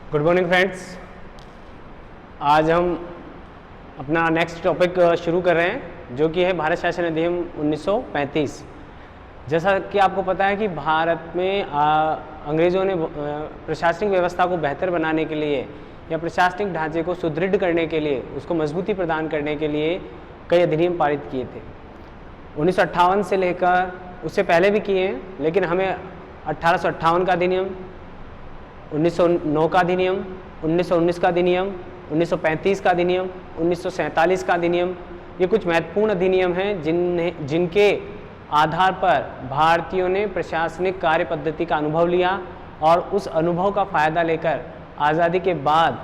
Good morning friends. आज हम अपना नेक्स्ट टॉपिक शुरू कर रहे हैं जो कि है भारत शासन अधिनियम 1935। जैसा कि आपको पता है कि भारत में अंग्रेज़ों ने प्रशासनिक व्यवस्था को बेहतर बनाने के लिए या प्रशासनिक ढांचे को सुदृढ़ करने के लिए, उसको मजबूती प्रदान करने के लिए कई अधिनियम पारित किए थे। 1958 से लेकर उससे पहले भी किए हैं, लेकिन हमें 1858 का अधिनियम, 1909 का अधिनियम, 1919 का अधिनियम, 1935 का अधिनियम, 1947 का अधिनियम, ये कुछ महत्वपूर्ण अधिनियम हैं जिनके आधार पर भारतीयों ने प्रशासनिक कार्य पद्धति का अनुभव लिया और उस अनुभव का फ़ायदा लेकर आज़ादी के बाद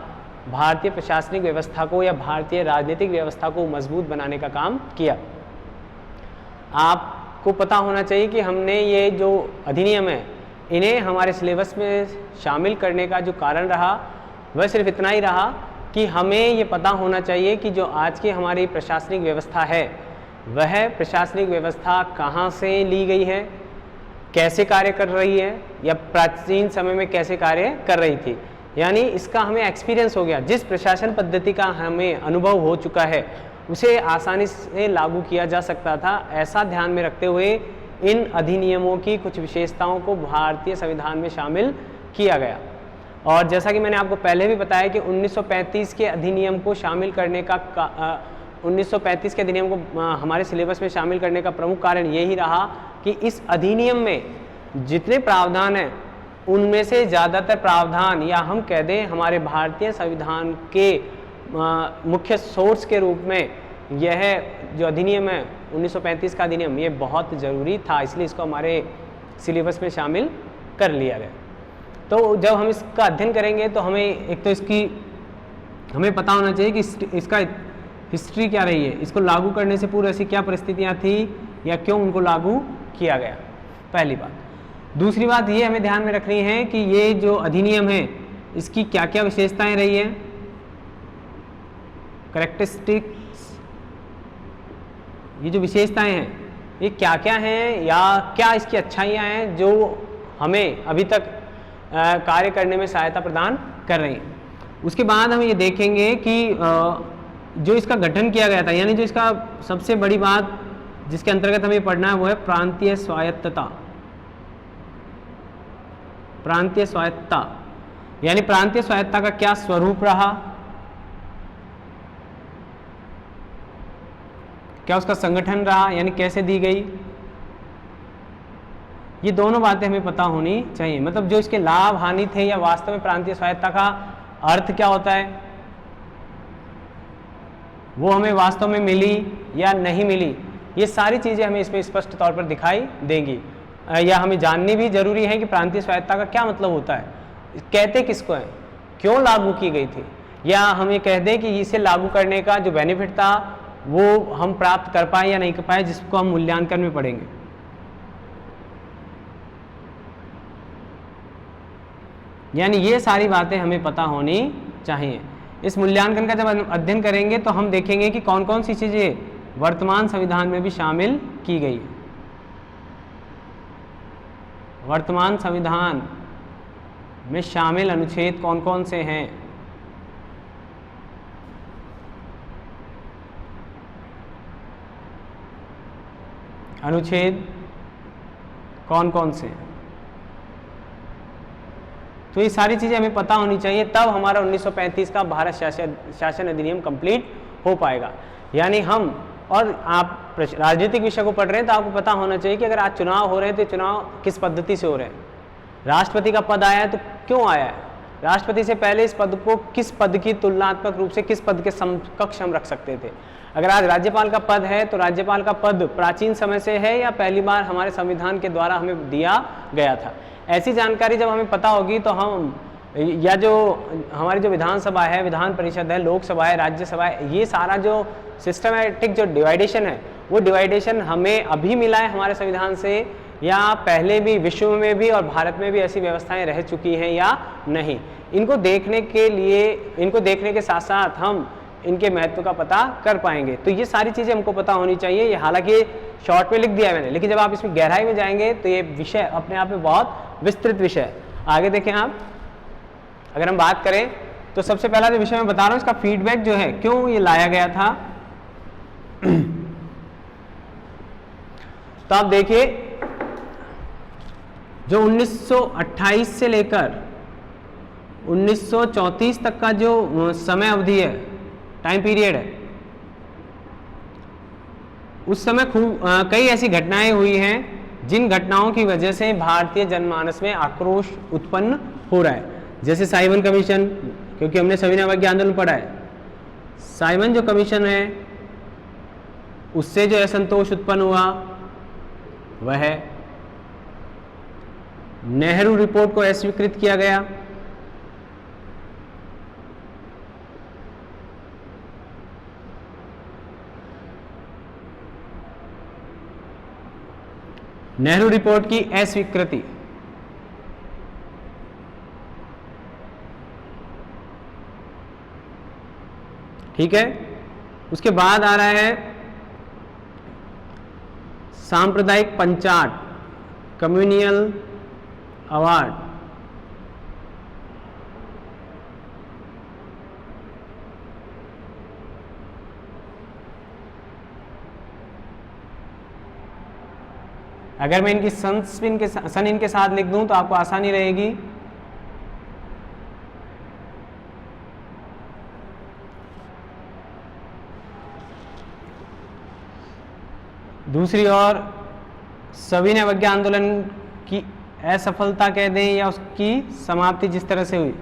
भारतीय प्रशासनिक व्यवस्था को या भारतीय राजनीतिक व्यवस्था को मजबूत बनाने का काम किया। आपको पता होना चाहिए कि हमने ये जो अधिनियम है इन्हें हमारे सिलेबस में शामिल करने का जो कारण रहा वह सिर्फ इतना ही रहा कि हमें ये पता होना चाहिए कि जो आज की हमारी प्रशासनिक व्यवस्था है वह प्रशासनिक व्यवस्था कहाँ से ली गई है, कैसे कार्य कर रही है या प्राचीन समय में कैसे कार्य कर रही थी। यानी इसका हमें एक्सपीरियंस हो गया, जिस प्रशासन पद्धति का हमें अनुभव हो चुका है उसे आसानी से लागू किया जा सकता था। ऐसा ध्यान में रखते हुए इन अधिनियमों की कुछ विशेषताओं को भारतीय संविधान में शामिल किया गया। और जैसा कि मैंने आपको पहले भी बताया कि 1935 के अधिनियम को शामिल करने का 1935 के अधिनियम को हमारे सिलेबस में शामिल करने का प्रमुख कारण यही रहा कि इस अधिनियम में जितने प्रावधान हैं उनमें से ज़्यादातर प्रावधान या हम कह दें हमारे भारतीय संविधान के मुख्य सोर्स के रूप में यह जो अधिनियम है 1935 का अधिनियम ये बहुत ज़रूरी था, इसलिए इसको हमारे सिलेबस में शामिल कर लिया गया। तो जब हम इसका अध्ययन करेंगे तो हमें एक तो इसकी हमें पता होना चाहिए कि इसका हिस्ट्री क्या रही है, इसको लागू करने से पूर्व ऐसी क्या परिस्थितियाँ थी या क्यों उनको लागू किया गया, पहली बात। दूसरी बात ये हमें ध्यान में रखनी है कि ये जो अधिनियम है इसकी क्या क्या विशेषताएँ रही हैं, कैरेक्टरिस्टिक्स, ये जो विशेषताएं हैं ये क्या क्या हैं या क्या इसकी अच्छाइयाँ हैं जो हमें अभी तक कार्य करने में सहायता प्रदान कर रही हैं। उसके बाद हम ये देखेंगे कि जो इसका गठन किया गया था, यानी जो इसका सबसे बड़ी बात जिसके अंतर्गत हमें पढ़ना है वो है प्रांतीय स्वायत्तता। प्रांतीय स्वायत्तता यानी प्रांतीय स्वायत्तता का क्या स्वरूप रहा, क्या उसका संगठन रहा यानी कैसे दी गई, ये दोनों बातें हमें पता होनी चाहिए। मतलब जो इसके लाभ हानि थे या वास्तव में प्रांतीय स्वायत्तता का अर्थ क्या होता है, वो हमें वास्तव में मिली या नहीं मिली, ये सारी चीज़ें हमें इसमें स्पष्ट तौर पर दिखाई देंगी। या हमें जाननी भी जरूरी है कि प्रांतीय स्वायत्तता का क्या मतलब होता है, कहते किसको है, क्यों लागू की गई थी, या हम ये कह दें कि इसे लागू करने का जो बेनिफिट था वो हम प्राप्त कर पाए या नहीं कर पाए, जिसको हम मूल्यांकन में पढ़ेंगे। यानी ये सारी बातें हमें पता होनी चाहिए। इस मूल्यांकन का जब अध्ययन करेंगे तो हम देखेंगे कि कौन कौन सी चीज़ें वर्तमान संविधान में भी शामिल की गई है। वर्तमान संविधान में शामिल अनुच्छेद कौन कौन से हैं, अनुच्छेद कौन कौन से हैं, तो ये सारी चीज़ें हमें पता होनी चाहिए, तब हमारा 1935 का भारत शासन अधिनियम कंप्लीट हो पाएगा। यानी हम और आप राजनीतिक विषय को पढ़ रहे हैं तो आपको पता होना चाहिए कि अगर आज चुनाव हो रहे हैं तो चुनाव किस पद्धति से हो रहे हैं, राष्ट्रपति का पद आया है तो क्यों आया है, राष्ट्रपति से पहले इस पद को किस पद की तुलनात्मक रूप से किस पद के समकक्ष हम रख सकते थे। अगर आज राज्यपाल का पद है तो राज्यपाल का पद प्राचीन समय से है या पहली बार हमारे संविधान के द्वारा हमें दिया गया था। ऐसी जानकारी जब हमें पता होगी तो हम या जो हमारी जो विधानसभा है, विधान परिषद है, लोकसभा है, राज्यसभा है, ये सारा जो सिस्टमैटिक जो डिवाइडेशन है वो डिवाइडेशन हमें अभी मिला है हमारे संविधान से या पहले भी विश्व में भी और भारत में भी ऐसी व्यवस्थाएं रह चुकी हैं या नहीं। इनको देखने के साथ साथ हम इनके महत्व का पता कर पाएंगे। तो ये सारी चीज़ें हमको पता होनी चाहिए। ये हालांकि शॉर्ट में लिख दिया है मैंने, लेकिन जब आप इसमें गहराई में जाएंगे तो ये विषय अपने आप में बहुत विस्तृत विषय है। आगे देखें आप, अगर हम बात करें तो सबसे पहला जो विषय मैं बता रहा हूँ इसका फीडबैक जो है, क्यों ये लाया गया था। तो आप देखिए जो 1928 से लेकर 1934 तक का जो समय अवधि है, टाइम पीरियड है, उस समय कई ऐसी घटनाएं हुई हैं जिन घटनाओं की वजह से भारतीय जनमानस में आक्रोश उत्पन्न हो रहा है। जैसे साइमन कमीशन, क्योंकि हमने सविनय अवज्ञा आंदोलन पढ़ा है, साइमन जो कमीशन है उससे जो असंतोष उत्पन्न हुआ वह है। नेहरू रिपोर्ट को अस्वीकृत किया गया। नेहरू रिपोर्ट की अस्वीकृति, ठीक है। उसके बाद आ रहा है सांप्रदायिक पंचाट, कम्युनियल अवार्ड, अगर मैं इनकी सन इनके साथ लिख दूं तो आपको आसानी रहेगी। दूसरी ओर सविनय अवज्ञा आंदोलन की असफलता कह दें या उसकी समाप्ति जिस तरह से हुई,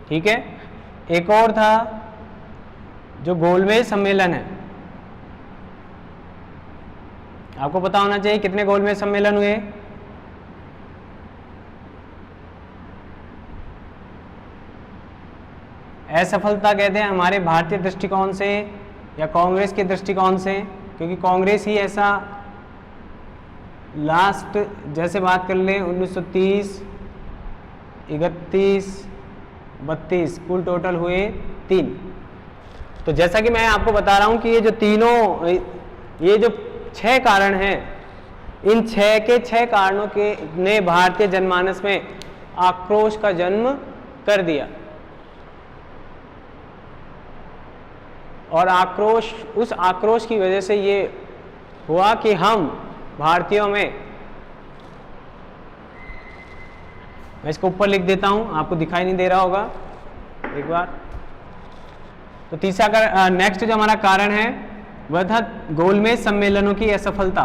ठीक है। एक और था जो गोलमेज सम्मेलन है, आपको पता होना चाहिए कितने गोलमेज सम्मेलन हुए। असफलता कहते हैं हमारे भारतीय दृष्टिकोण से या कांग्रेस के दृष्टिकोण से, क्योंकि कांग्रेस ही ऐसा लास्ट, जैसे बात कर लें 1930, 31, 32, कुल टोटल हुए 3। तो जैसा कि मैं आपको बता रहा हूं कि ये जो तीनों, ये जो 6 कारण हैं, इन 6 के 6 कारणों के ने भारतीय जनमानस में आक्रोश का जन्म कर दिया। और आक्रोश, उस आक्रोश की वजह से ये हुआ कि हम भारतीयों में, मैं इसको ऊपर लिख देता हूं, आपको दिखाई नहीं दे रहा होगा एक बार। तो तीसरा नेक्स्ट जो हमारा कारण है वह था गोलमेज सम्मेलनों की असफलता।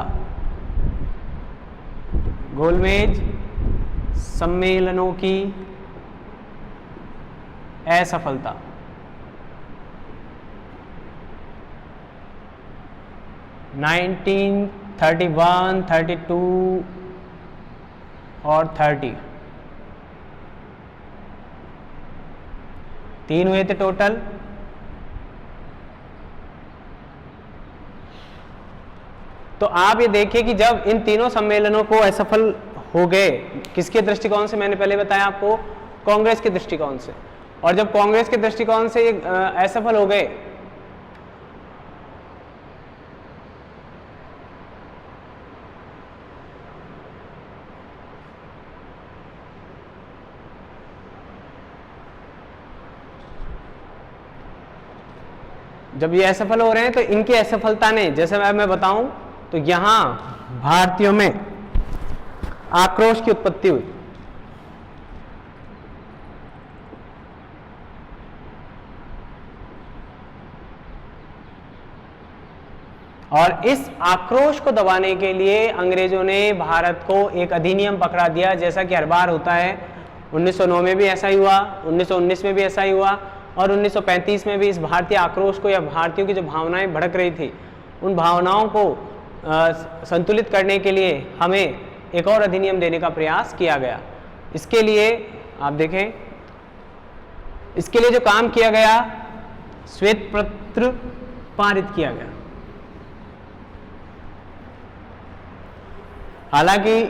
गोलमेज सम्मेलनों की असफलता। नाइनटीन 31, 32 और 30, 3 हुए थे टोटल। तो आप ये देखिए कि जब इन तीनों सम्मेलनों को असफल हो गए, किसके दृष्टिकोण से, मैंने पहले बताया आपको, कांग्रेस के दृष्टिकोण से। और जब कांग्रेस के दृष्टिकोण से असफल हो गए जब ये असफल हो रहे हैं तो इनकी असफलता ने, जैसे मैं बताऊं तो यहां भारतीयों में आक्रोश की उत्पत्ति हुई। और इस आक्रोश को दबाने के लिए अंग्रेजों ने भारत को एक अधिनियम पकड़ा दिया, जैसा कि हर बार होता है। 1909 में भी ऐसा ही हुआ, 1919 में भी ऐसा ही हुआ, और 1935 में भी इस भारतीय आक्रोश को, या भारतीयों की जो भावनाएं भड़क रही थी, उन भावनाओं को संतुलित करने के लिए हमें एक और अधिनियम देने का प्रयास किया गया। इसके लिए आप देखें, इसके लिए जो काम किया गया, श्वेत पत्र पारित किया गया। हालांकि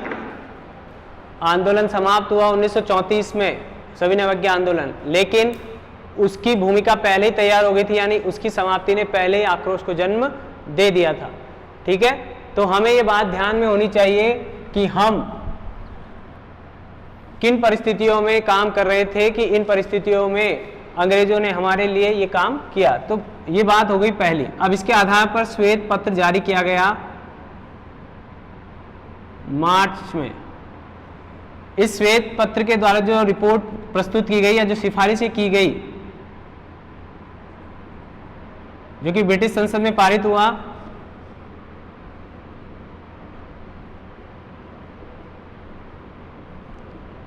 आंदोलन समाप्त हुआ 1934 में, सविनय अवज्ञा आंदोलन, लेकिन उसकी भूमिका पहले ही तैयार हो गई थी, यानी उसकी समाप्ति ने पहले ही आक्रोश को जन्म दे दिया था। ठीक है, तो हमें ये बात ध्यान में होनी चाहिए कि हम किन परिस्थितियों में काम कर रहे थे, कि इन परिस्थितियों में अंग्रेजों ने हमारे लिए ये काम किया। तो ये बात हो गई पहली। अब इसके आधार पर श्वेत पत्र जारी किया गया मार्च में। इस श्वेत पत्र के द्वारा जो रिपोर्ट प्रस्तुत की गई या जो सिफारिशें की गई, जो कि ब्रिटिश संसद में पारित हुआ,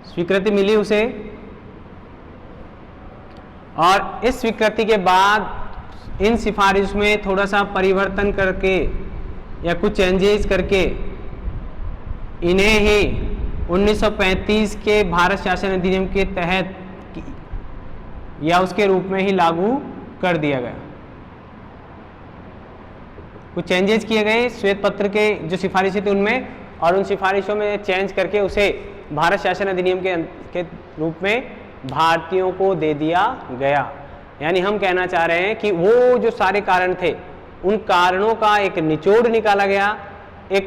स्वीकृति मिली उसे, और इस स्वीकृति के बाद इन सिफारिश में थोड़ा सा परिवर्तन करके या कुछ चेंजेस करके इन्हें ही 1935 के भारत शासन अधिनियम के तहत या उसके रूप में ही लागू कर दिया गया। कुछ चेंजेस किए गए श्वेत पत्र के जो सिफारिशें थी उनमें, और उन सिफारिशों में चेंज करके उसे भारत शासन अधिनियम के रूप में भारतीयों को दे दिया गया। यानी हम कहना चाह रहे हैं कि वो जो सारे कारण थे, उन कारणों का एक निचोड़ निकाला गया, एक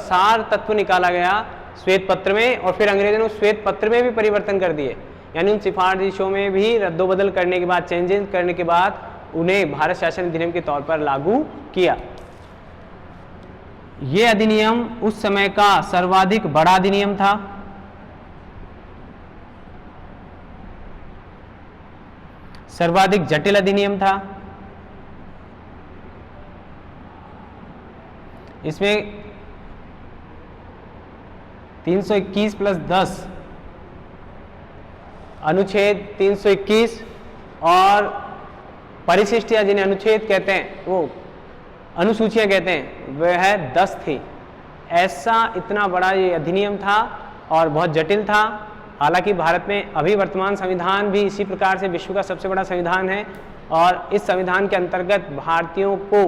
सार तत्व निकाला गया श्वेत पत्र में, और फिर अंग्रेजों ने उस श्वेत पत्र में भी परिवर्तन कर दिए। यानी उन सिफारिशों में भी रद्दोबदल करने के बाद, चेंजेस करने के बाद उन्हें भारत शासन अधिनियम के तौर पर लागू किया। ये अधिनियम उस समय का सर्वाधिक बड़ा अधिनियम था। सर्वाधिक जटिल अधिनियम था। इसमें 321 प्लस 10 अनुच्छेद 321 और परिशिष्टियां, जिन्हें अनुच्छेद कहते हैं, वो अनुसूचियां कहते हैं, वह 10 थी। ऐसा इतना बड़ा ये अधिनियम था और बहुत जटिल था। हालांकि भारत में अभी वर्तमान संविधान भी इसी प्रकार से विश्व का सबसे बड़ा संविधान है, और इस संविधान के अंतर्गत भारतीयों को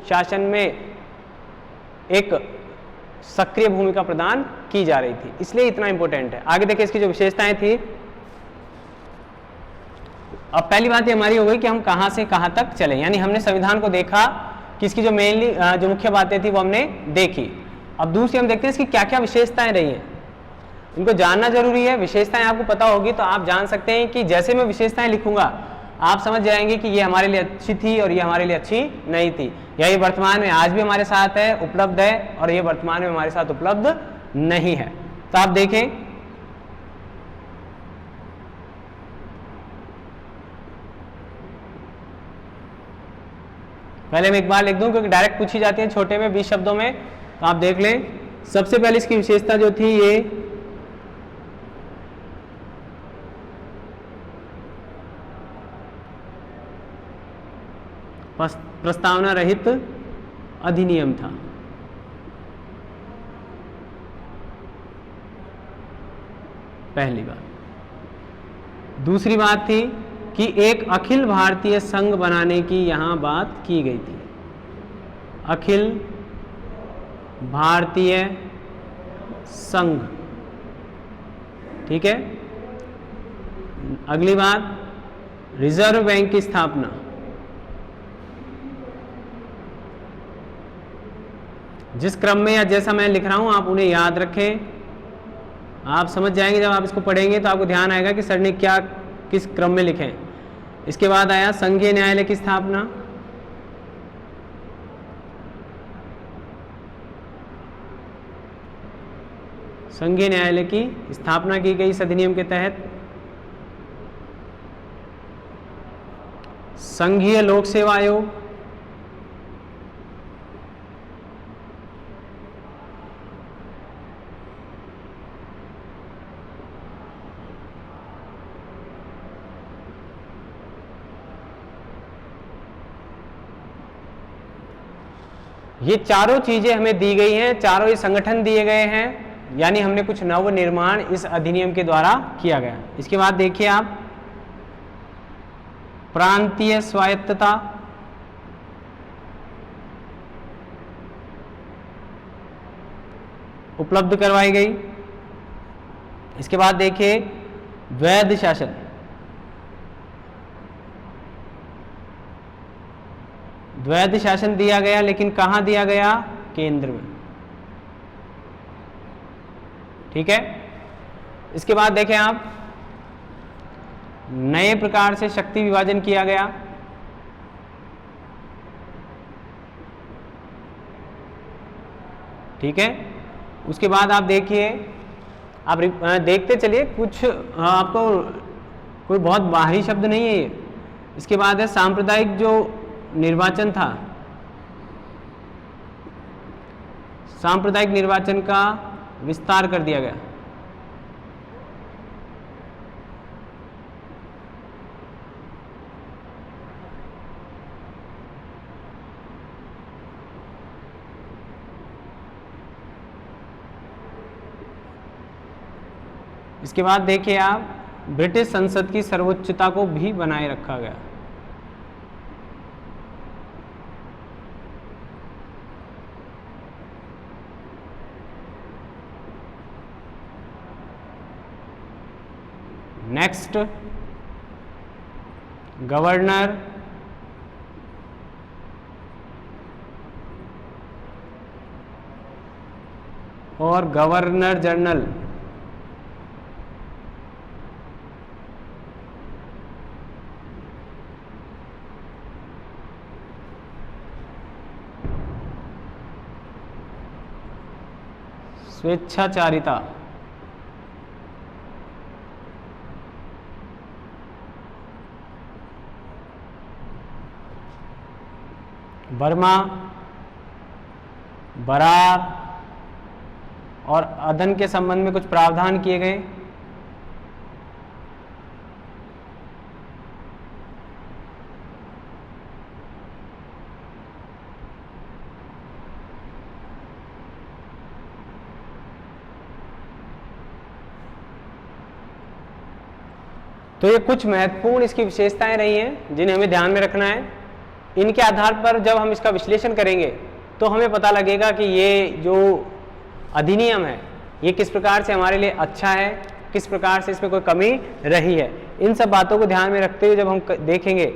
शासन में एक सक्रिय भूमिका प्रदान की जा रही थी, इसलिए इतना इंपॉर्टेंट है। आगे देखिए इसकी जो विशेषताएं थी। अब पहली बात ये हमारी हो गई कि हम कहां से कहां तक चले, यानी हमने संविधान को देखा कि इसकी जो मेनली जो मुख्य बातें थी वो हमने देखी। अब दूसरी हम देखते हैं इसकी क्या क्या विशेषताएं रही हैं, इनको जानना जरूरी है। विशेषताएं आपको पता होगी तो आप जान सकते हैं कि जैसे मैं विशेषताएं लिखूंगा आप समझ जाएंगे कि ये हमारे लिए अच्छी थी और ये हमारे लिए अच्छी नहीं थी, या ये वर्तमान में आज भी हमारे साथ है, उपलब्ध है, और ये वर्तमान में हमारे साथ उपलब्ध नहीं है। तो आप देखें, पहले मैं एक बार लिख दूं क्योंकि डायरेक्ट पूछी जाती है छोटे में 20 शब्दों में, तो आप देख लें। सबसे पहले इसकी विशेषता जो थी, ये प्रस्तावना रहित अधिनियम था। पहली बात। दूसरी बात थी कि एक अखिल भारतीय संघ बनाने की यहां बात की गई थी। अखिल भारतीय संघ, ठीक है। अगली बात, रिजर्व बैंक की स्थापना। जिस क्रम में या जैसा मैं लिख रहा हूं आप उन्हें याद रखें, आप समझ जाएंगे जब आप इसको पढ़ेंगे तो आपको ध्यान आएगा कि सर ने क्या किस क्रम में लिखे। इसके बाद आया संघीय न्यायालय की स्थापना। संघीय न्यायालय की स्थापना की गई इस अधिनियम के तहत। संघीय लोक सेवा आयोग, ये चारों चीजें हमें दी गई हैं, चारों ये संगठन दिए गए हैं, यानी हमने कुछ नव निर्माण इस अधिनियम के द्वारा किया गया। इसके बाद देखिए आप, प्रांतीय स्वायत्तता, उपलब्ध करवाई गई। इसके बाद देखिए वैध शासन। वैध शासन दिया गया, लेकिन कहां दिया गया? केंद्र में। ठीक है। इसके बाद देखें आप, नए प्रकार से शक्ति विभाजन किया गया। ठीक है। उसके बाद आप देखिए, आप देखते चलिए, कुछ आपको कोई बहुत बाहरी शब्द नहीं है ये। इसके बाद है सांप्रदायिक जो निर्वाचन था, सांप्रदायिक निर्वाचन का विस्तार कर दिया गया। इसके बाद देखिए आप, ब्रिटिश संसद की सर्वोच्चता को भी बनाए रखा गया। नेक्स्ट, गवर्नर और गवर्नर जनरल स्वेच्छाचारिता। बर्मा, बरार और अदन के संबंध में कुछ प्रावधान किए गए। तो ये कुछ महत्वपूर्ण इसकी विशेषताएं रही हैं जिन्हें हमें ध्यान में रखना है। इनके आधार पर जब हम इसका विश्लेषण करेंगे तो हमें पता लगेगा कि ये जो अधिनियम है ये किस प्रकार से हमारे लिए अच्छा है, किस प्रकार से इसमें कोई कमी रही है। इन सब बातों को ध्यान में रखते हुए जब हम देखेंगे,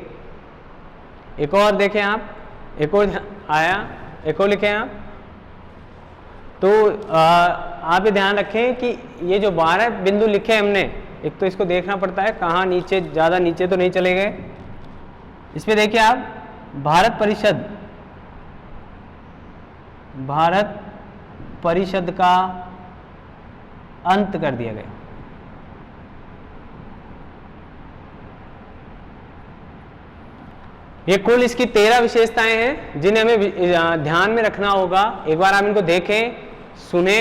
एक और देखें आप, एक और आया, एक और लिखें आप, तो आप ये ध्यान रखें कि ये जो 12 बिंदु लिखे हमने, एक तो इसको देखना पड़ता है कहाँ नीचे, ज़्यादा नीचे तो नहीं चले गए। इसमें देखिए आप, भारत परिषद का अंत कर दिया गया। ये कुल इसकी 13 विशेषताएं हैं जिन्हें हमें ध्यान में रखना होगा। एक बार आप इनको देखें, सुने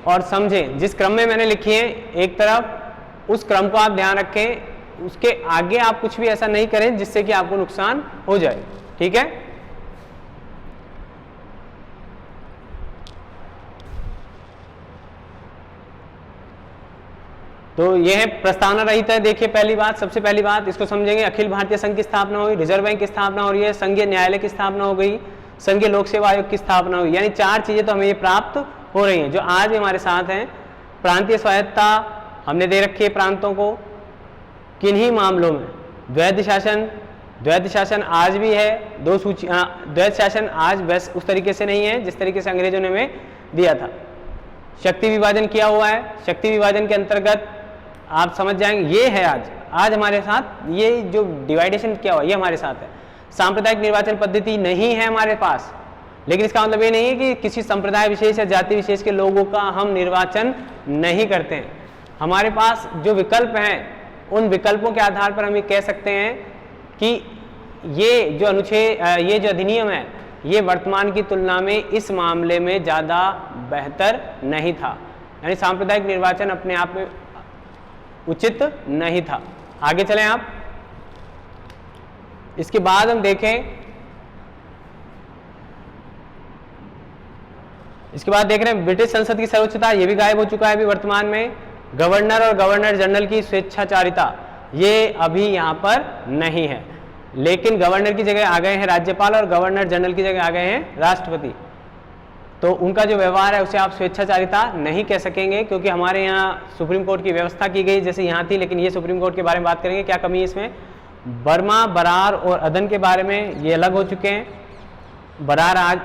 और समझें। जिस क्रम में मैंने लिखी है एक तरफ, उस क्रम को आप ध्यान रखें, उसके आगे आप कुछ भी ऐसा नहीं करें जिससे कि आपको नुकसान हो जाए। ठीक है। तो यह है प्रस्तावना रहित है। देखिए पहली बात, सबसे पहली बात इसको समझेंगे, अखिल भारतीय संघ की स्थापना हुई, रिजर्व बैंक की स्थापना हो रही है, संघीय न्यायालय की स्थापना हो गई, संघीय लोक सेवा आयोग की स्थापना हुई। यानी 4 चीजें तो हमें ये प्राप्त हो रही हैं जो आज भी हमारे साथ हैं। प्रांतीय स्वायत्तता हमने दे रखी है प्रांतों को। किन्हीं मामलों में द्वैध शासन आज भी है। दो सूची, द्वैध शासन आज बस उस तरीके से नहीं है जिस तरीके से अंग्रेजों ने हमें दिया था। शक्ति विभाजन किया हुआ है। शक्ति विभाजन के अंतर्गत आप समझ जाएंगे, ये है आज हमारे साथ, ये जो डिवाइडेशन किया हुआ ये हमारे साथ है। सांप्रदायिक निर्वाचन पद्धति नहीं है हमारे पास, लेकिन इसका मतलब ये नहीं है कि किसी संप्रदाय विशेष या जाति विशेष के लोगों का हम निर्वाचन नहीं करते हैं। हमारे पास जो विकल्प हैं उन विकल्पों के आधार पर हम ये कह सकते हैं कि ये जो ये जो अधिनियम है ये वर्तमान की तुलना में इस मामले में ज़्यादा बेहतर नहीं था। यानी सांप्रदायिक निर्वाचन अपने आप में उचित नहीं था। आगे चलें आप। इसके बाद हम देखें, इसके बाद देख रहे हैं ब्रिटिश संसद की सर्वोच्चता, ये भी गायब हो चुका है अभी वर्तमान में। गवर्नर और गवर्नर जनरल की स्वेच्छाचारिता ये अभी यहाँ पर नहीं है, लेकिन गवर्नर की जगह आ गए हैं राज्यपाल और गवर्नर जनरल की जगह आ गए हैं राष्ट्रपति। तो उनका जो व्यवहार है उसे आप स्वेच्छाचारिता नहीं कह सकेंगे, क्योंकि हमारे यहाँ सुप्रीम कोर्ट की व्यवस्था की गई जैसे यहाँ थी, लेकिन ये सुप्रीम कोर्ट के बारे में बात करेंगे क्या कमी है इसमें। बर्मा, बरार और अदन के बारे में ये अलग हो चुके हैं। बरार आज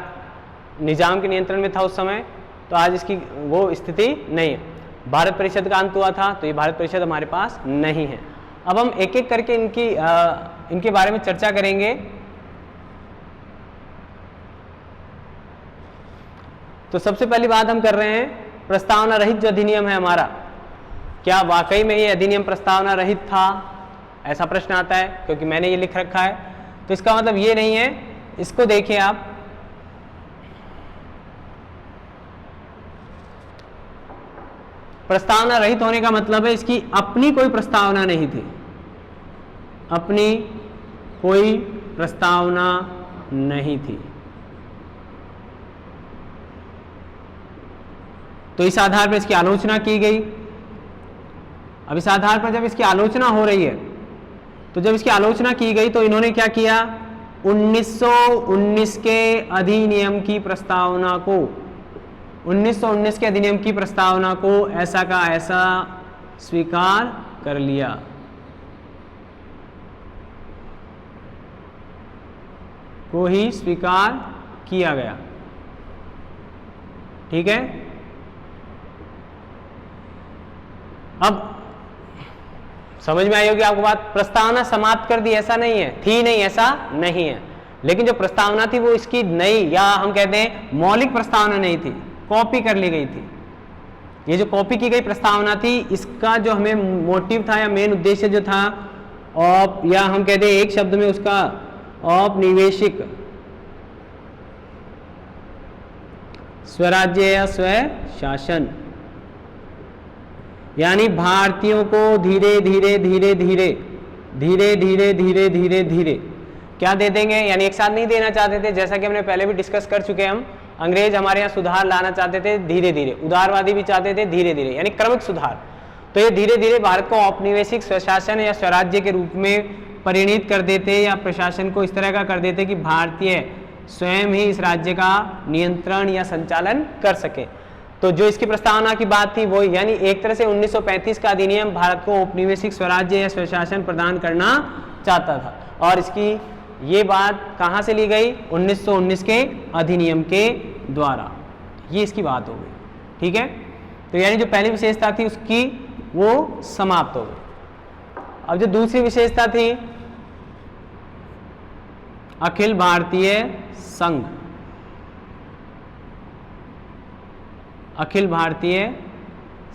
निजाम के नियंत्रण में था उस समय, तो आज इसकी वो स्थिति नहीं है। भारत परिषद का अंत हुआ था, तो ये भारत परिषद हमारे पास नहीं है। अब हम एक एक करके इनके बारे में चर्चा करेंगे। तो सबसे पहली बात हम कर रहे हैं प्रस्तावना रहित जो अधिनियम है हमारा, क्या वाकई में ये अधिनियम प्रस्तावना रहित था, ऐसा प्रश्न आता है, क्योंकि मैंने ये लिख रखा है। तो इसका मतलब ये नहीं है, इसको देखिए आप, प्रस्तावना रहित होने का मतलब है इसकी अपनी कोई प्रस्तावना नहीं थी, अपनी कोई प्रस्तावना नहीं थी। तो इस आधार पर इसकी आलोचना की गई। अब इस आधार पर जब इसकी आलोचना हो रही है, तो जब इसकी आलोचना की गई तो इन्होंने क्या किया, 1919 के अधिनियम की प्रस्तावना को, 1919 के अधिनियम की प्रस्तावना को ऐसा का ऐसा स्वीकार कर लिया। को ही स्वीकार किया गया। ठीक है। अब समझ में आई होगी आपको बात, प्रस्तावना समाप्त कर दी ऐसा नहीं है, थी नहीं ऐसा नहीं है, लेकिन जो प्रस्तावना थी वो इसकी नई, या हम कहते हैं मौलिक प्रस्तावना नहीं थी, कॉपी कर ली गई थी। ये जो कॉपी की गई प्रस्तावना थी, इसका जो हमें मोटिव था या मेन उद्देश्य जो था, या हम कहते हैं एक शब्द में उसका औपनिवेशिक स्वराज्य या स्वशासन, यानी भारतीयों को धीरे धीरे धीरे धीरे धीरे धीरे धीरे धीरे धीरे क्या दे देंगे, यानी एक साथ नहीं देना चाहते थे, जैसा कि हमने पहले भी डिस्कस कर चुके हैं। हम अंग्रेज हमारे यहाँ सुधार लाना चाहते थे धीरे धीरे, उदारवादी भी चाहते थे धीरे धीरे, यानी क्रमिक सुधार। तो ये धीरे धीरे भारत को औपनिवेशिक स्वशासन या स्वराज्य के रूप में परिणित कर देते, या प्रशासन को इस तरह का कर देते कि भारतीय स्वयं ही इस राज्य का नियंत्रण या संचालन कर सके। तो जो इसकी प्रस्तावना की बात थी वो, यानी एक तरह से 1935 का अधिनियम भारत को औपनिवेशिक स्वराज्य या स्वशासन प्रदान करना चाहता था, और इसकी ये बात कहाँ से ली गई, 1919 के अधिनियम के द्वारा, ये इसकी बात हो गई। ठीक है। तो यानी जो पहली विशेषता थी उसकी वो समाप्त हो गई। अब जो दूसरी विशेषता थी, अखिल भारतीय संघ, अखिल भारतीय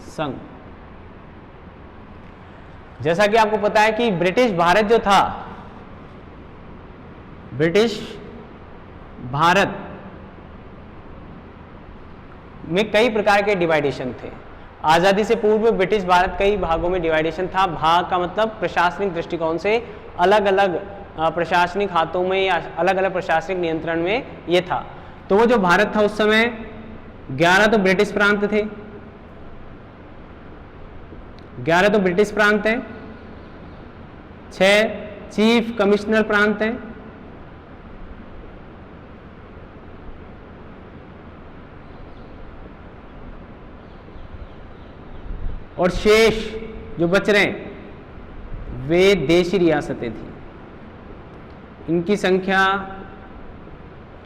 संघ। जैसा कि आपको पता है कि ब्रिटिश भारत जो था, ब्रिटिश भारत में कई प्रकार के डिवाइडेशन थे। आज़ादी से पूर्व में ब्रिटिश भारत कई भागों में डिवाइडेशन था। भाग का मतलब प्रशासनिक दृष्टिकोण से अलग अलग प्रशासनिक हाथों में या अलग अलग प्रशासनिक नियंत्रण में ये था। तो वो जो भारत था उस समय 11 तो ब्रिटिश प्रांत थे, 11 तो ब्रिटिश प्रांत हैं, 6 चीफ कमिश्नर प्रांत हैं, और शेष जो बच रहे हैं वे देशी रियासतें थी। इनकी संख्या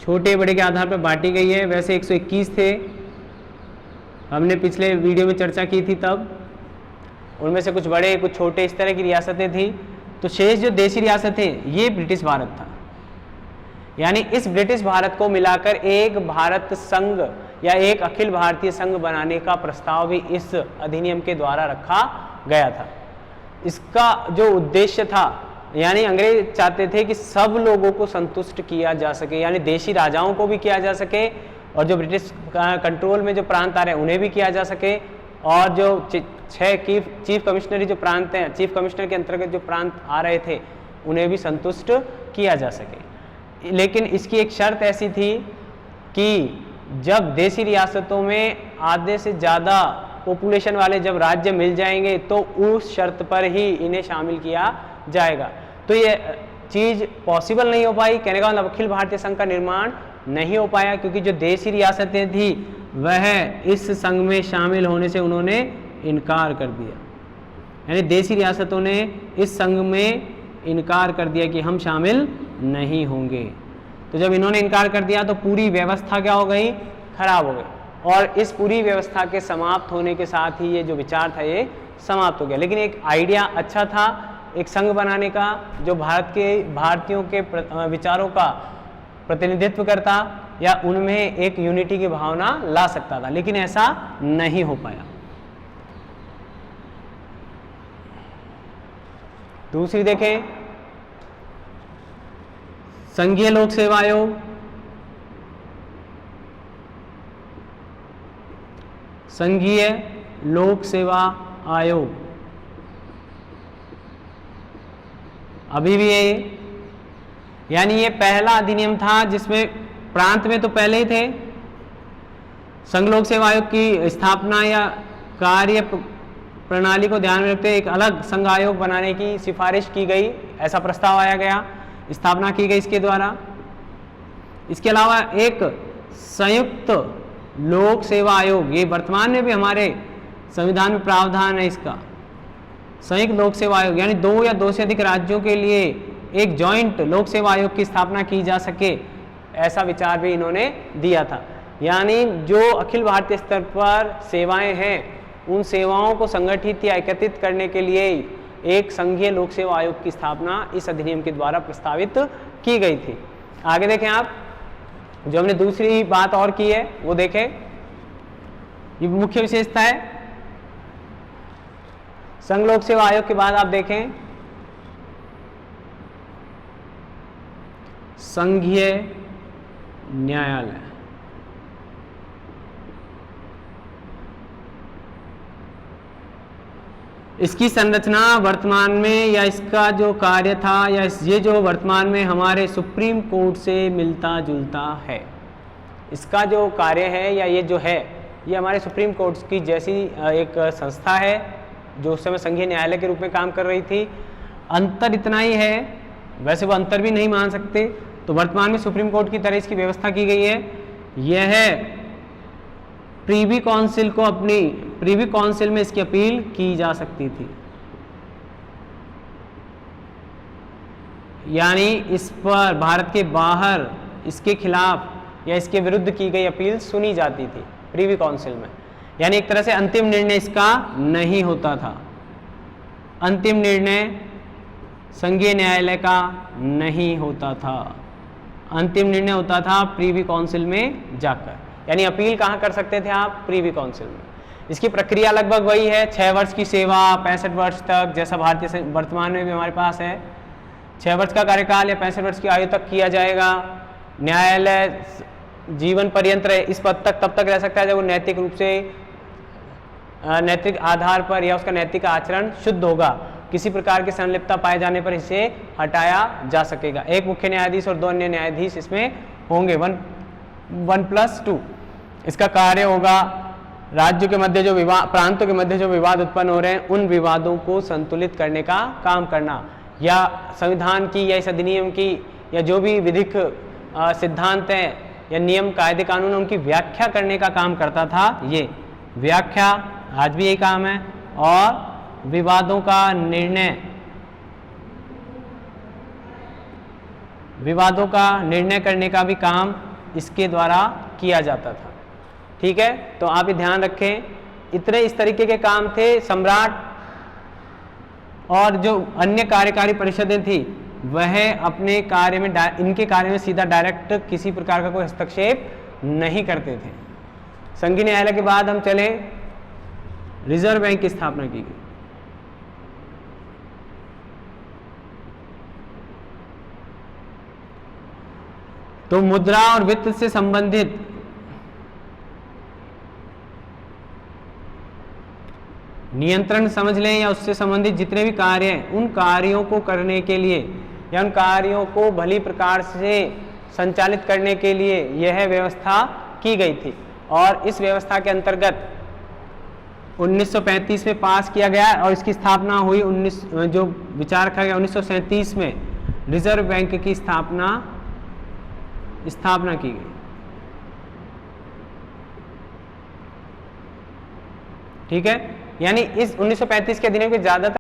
छोटे बड़े के आधार पर बांटी गई है। वैसे 121 थे, हमने पिछले वीडियो में चर्चा की थी तब, उनमें से कुछ बड़े कुछ छोटे इस तरह की रियासतें थी। तो शेष जो देशी रियासतें ये ब्रिटिश भारत था। यानी इस ब्रिटिश भारत को मिलाकर एक भारत संघ या एक अखिल भारतीय संघ बनाने का प्रस्ताव भी इस अधिनियम के द्वारा रखा गया था। इसका जो उद्देश्य था, यानी अंग्रेज चाहते थे कि सब लोगों को संतुष्ट किया जा सके, यानी देशी राजाओं को भी किया जा सके, और जो ब्रिटिश कंट्रोल में जो प्रांत आ रहे हैं उन्हें भी किया जा सके, और जो 6 चीफ कमिश्नरी जो प्रांत हैं, चीफ कमिश्नर के अंतर्गत जो प्रांत आ रहे थे उन्हें भी संतुष्ट किया जा सके। लेकिन इसकी एक शर्त ऐसी थी कि जब देशी रियासतों में आधे से ज़्यादा पॉपुलेशन वाले जब राज्य मिल जाएंगे तो उस शर्त पर ही इन्हें शामिल किया जाएगा। तो ये चीज़ पॉसिबल नहीं हो पाई। कहने का मतलब अखिल भारतीय संघ का निर्माण नहीं हो पाया, क्योंकि जो देशी रियासतें थी वह इस संघ में शामिल होने से उन्होंने इनकार कर दिया। यानी देशी रियासतों ने इस संघ में इनकार कर दिया कि हम शामिल नहीं होंगे। तो जब इन्होंने इनकार कर दिया तो पूरी व्यवस्था क्या हो गई, खराब हो गई। और इस पूरी व्यवस्था के समाप्त होने के साथ ही ये जो विचार था ये समाप्त हो गया। लेकिन एक आइडिया अच्छा था एक संघ बनाने का, जो भारतीयों के विचारों का प्रतिनिधित्व करता या उनमें एक यूनिटी की भावना ला सकता था, लेकिन ऐसा नहीं हो पाया। दूसरी देखें, संघीय लोक सेवा आयोग, संघीय लोक सेवा आयोग अभी भी है, यानी ये पहला अधिनियम था जिसमें प्रांत में तो पहले ही थे। संघ लोक सेवा आयोग की स्थापना या कार्य प्रणाली को ध्यान में रखते हुए एक अलग संघ आयोग बनाने की सिफारिश की गई, ऐसा प्रस्ताव आया गया, स्थापना की गई इसके द्वारा। इसके अलावा एक संयुक्त लोक सेवा आयोग, ये वर्तमान में भी हमारे संविधान में प्रावधान है इसका, संयुक्त लोक सेवा आयोग, यानी 2 या 2 से अधिक राज्यों के लिए एक जॉइंट लोक सेवा आयोग की स्थापना की जा सके, ऐसा विचार भी इन्होंने दिया था। यानी जो अखिल भारतीय स्तर पर सेवाएं हैं उन सेवाओं को संगठित या एकत्रित करने के लिए एक संघीय लोक सेवा आयोग की स्थापना इस अधिनियम के द्वारा प्रस्तावित की गई थी। आगे देखें आप, जो हमने दूसरी बात और की है वो देखें, ये मुख्य विशेषता है संघ लोक सेवा आयोग के बाद आप देखें संघीय न्यायालय। इसकी संरचना वर्तमान में या इसका जो कार्य था या ये जो वर्तमान में हमारे सुप्रीम कोर्ट से मिलता जुलता है। इसका जो कार्य है या ये जो है ये हमारे सुप्रीम कोर्ट की जैसी एक संस्था है जो उस समय संघीय न्यायालय के रूप में काम कर रही थी। अंतर इतना ही है, वैसे वो अंतर भी नहीं मान सकते, तो वर्तमान में सुप्रीम कोर्ट की तरह इसकी व्यवस्था की गई है। यह प्रीवी काउंसिल को अपनी प्रीवी काउंसिल में इसकी अपील की जा सकती थी, यानी इस पर भारत के बाहर इसके खिलाफ या इसके विरुद्ध की गई अपील सुनी जाती थी प्रीवी काउंसिल में। यानी एक तरह से अंतिम निर्णय इसका नहीं होता था, अंतिम निर्णय संघीय न्यायालय का नहीं होता था, अंतिम निर्णय होता था प्रीवी काउंसिल में जाकर। यानी अपील कहाँ कर सकते थे आप, प्रीवी काउंसिल में। इसकी प्रक्रिया लगभग वही है, 6 वर्ष की सेवा, 65 वर्ष तक, जैसा भारतीय वर्तमान में भी हमारे पास है। 6 वर्ष का कार्यकाल या 65 वर्ष की आयु तक किया जाएगा। न्यायालय जीवन पर्यंत इस पद तक तब तक रह सकता है जब वो नैतिक रूप से नैतिक आधार पर या उसका नैतिक आचरण शुद्ध होगा, किसी प्रकार की संलिप्तता पाए जाने पर इसे हटाया जा सकेगा। एक मुख्य न्यायाधीश और 2 अन्य न्यायाधीश इसमें होंगे, 1+2। इसका कार्य होगा राज्यों के मध्य जो विवाद, प्रांतों के मध्य जो विवाद उत्पन्न हो रहे हैं उन विवादों को संतुलित करने का काम करना, या संविधान की या इस अधिनियम की या जो भी विधिक सिद्धांत हैं या नियम कायदे कानून उनकी व्याख्या करने का काम करता था। ये व्याख्या आज भी यही काम है, और विवादों का निर्णय, विवादों का निर्णय करने का भी काम इसके द्वारा किया जाता था। ठीक है, तो आप ये ध्यान रखें, इतने इस तरीके के काम थे। सम्राट और जो अन्य कार्यकारी परिषदें थी वह अपने कार्य में इनके कार्य में सीधा डायरेक्ट किसी प्रकार का कोई हस्तक्षेप नहीं करते थे। संघीय न्यायालय के बाद हम चले, रिजर्व बैंक की स्थापना की गई। तो मुद्रा और वित्त से संबंधित नियंत्रण समझ लें या उससे संबंधित जितने भी कार्य हैं उन कार्यों को करने के लिए या उन कार्यों को भली प्रकार से संचालित करने के लिए यह व्यवस्था की गई थी। और इस व्यवस्था के अंतर्गत 1935 में पास किया गया और इसकी स्थापना हुई जो विचार रखा गया 1937 में रिजर्व बैंक की स्थापना की गई। ठीक है, यानी इस 1935 के अधिनियम के ज़्यादातर